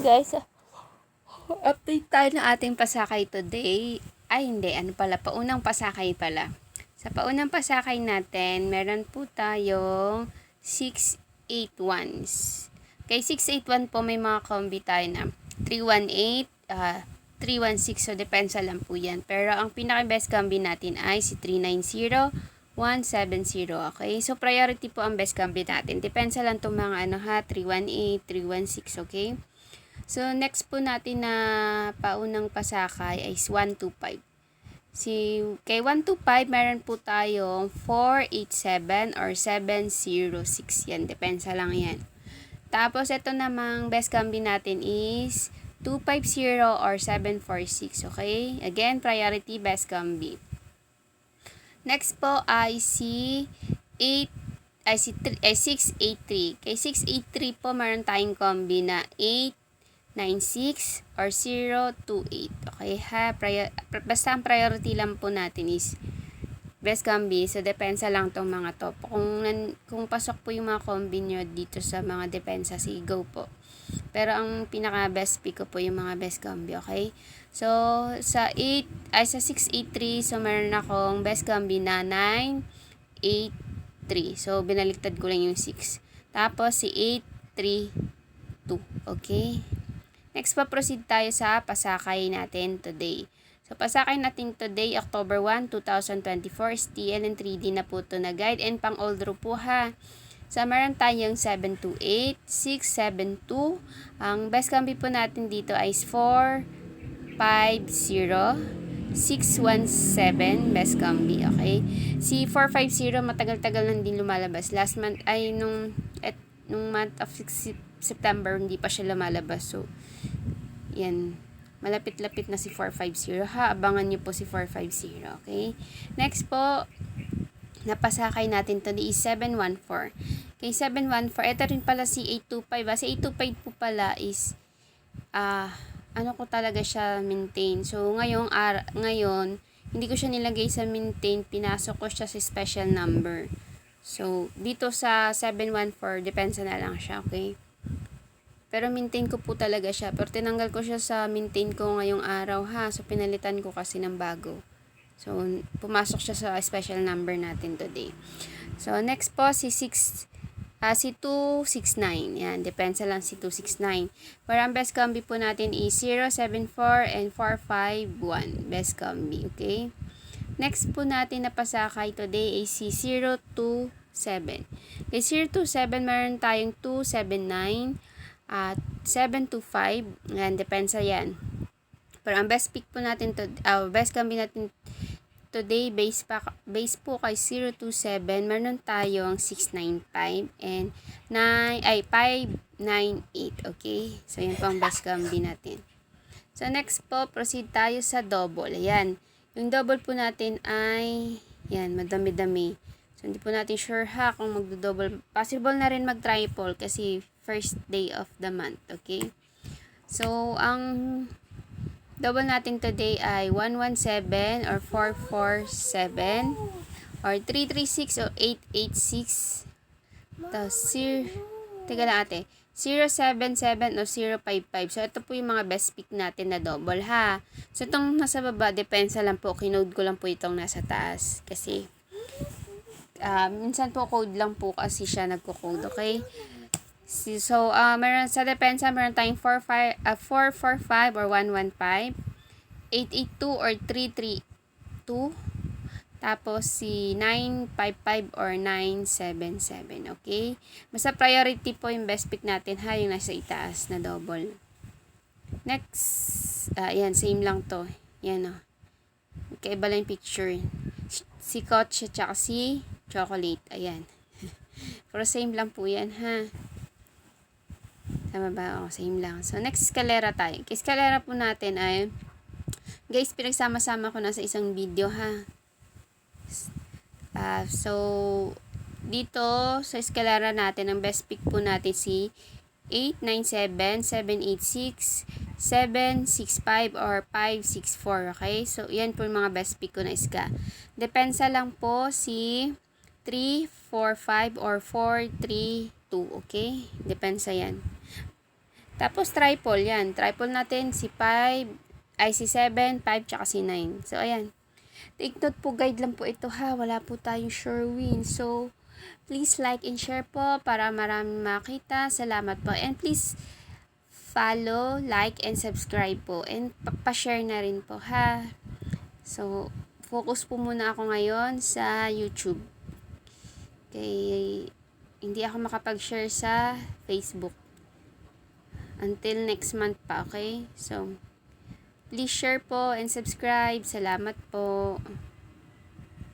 Guys, update tayo ng ating pasakay today. Ay hindi, paunang pasakay pala. Sa paunang pasakay natin, meron po tayong 681s. Kay 681 po may mga combi tayo na 318, 316, so depensa lang po yan. Pero ang pinaka-best combi natin ay si 390, 170, okay? So, priority po ang best combi natin. Depensa lang itong mga 318, 316, okay? So, next po natin na paunang pasakay ay 125. Kay 125, meron po tayong 487 or 706. Yan, depensa lang yan. Tapos, ito namang best combi natin is 250 or 746. Okay? Again, priority best combi. Next po ay si 683. Kay 683 po, meron tayong combi na 896 or 028. Okay ha? Basta ang priority lang po natin is best combi. So, depensa lang tong mga to. Kung pasok po yung mga combi nyo dito sa mga depensa, sige, go po. Pero ang pinaka best pick ko po yung mga best combi, okay? So, sa 683, so meron akong best combi na 983. So, binaliktad ko lang yung 6. Tapos, si 832. Okay? Next pa, proceed tayo sa pasakay natin today. So, pasakay natin today, October 1, 2024, is TL and 3D na po ito na guide and pang old row po ha. So, meron tayong 728, 672. Ang best combi po natin dito ay 450, 617 best combi, okay? Si 450 matagal-tagal lang din lumalabas. Last month ay nung month of September hindi pa siya lumalabas. So, yan. Malapit-lapit na si 450 ha. Abangan niyo po si 450, okay? Next po, napasakay natin to is 714. Kay 714, ito rin pala si 825. Si 825 po pala is ko talaga siya maintain. So, ngayon, hindi ko siya nilagay sa maintain. Pinasok ko siya sa special number. So, dito sa 714, depensa na lang siya, okay? Pero maintain ko po talaga siya. Pero tinanggal ko siya sa maintain ko ngayong araw ha. So, pinalitan ko kasi ng bago. So, pumasok siya sa special number natin today. So, next po, si 269. Yan, depensa lang si 269. Pero ang best combi po natin is 074 and 451. Best combi, okay? Next po natin na pasakay today is si 027. Kay 027, meron tayong 279 at 725. Yan, depensa yan. Pero ang best pick po natin best combi natin today, base po kay 027, meron tayong 695 and 598, okay? So, yan po ang best combi natin. So, next po, proceed tayo sa double. Ayan. Yung double po natin ay, yan, madami-dami. So, hindi po natin sure ha kung magdo-double. Possible na rin mag-triple kasi first day of the month, okay? So, ang double natin today ay 117 or 447 or 336 or 886. Tapos, teka lang ate, 077 o 055. So, ito po yung mga best pick natin na double ha. So, itong nasa baba, depensa lang po. Kinode ko lang po itong nasa taas. Kasi, minsan po code lang po kasi siya nagko-code, okay? So, meron sa depensa, meron tayong 445 or 115, 882 or 332, tapos si 955 or 977, okay? Basta priority po yung best pick natin ha, yung nasa itaas na double. Next, yan, same lang to. Yan o. Kaiba lang yung picture. Si Coach at si Chocolate. Ayan. Pero same lang po yan ha. Tama ba? O, same lang. So, next escalera tayo. Kay escalera po natin ay, guys, pinagsama-sama ko na sa isang video ha. So, dito sa escalera natin, ang best pick po natin si 897, 786, 765, or 564. Okay? So, yan po yung mga best pick ko na iska. Depensa lang po si 345 or 432. Okay? Depensa yan. Tapos triple, yan. Triple natin si 5, ay si 7, 5, tsaka si 9. So, ayan. Take note po, guide lang po ito ha. Wala po tayong sure win. So, please like and share po para maraming makita. Salamat po. And please follow, like, and subscribe po. And pa-share na rin po ha. So, focus po muna ako ngayon sa YouTube. Okay, hindi ako makapag-share sa Facebook. Until next month pa, okay? So, please share po and subscribe. Salamat po.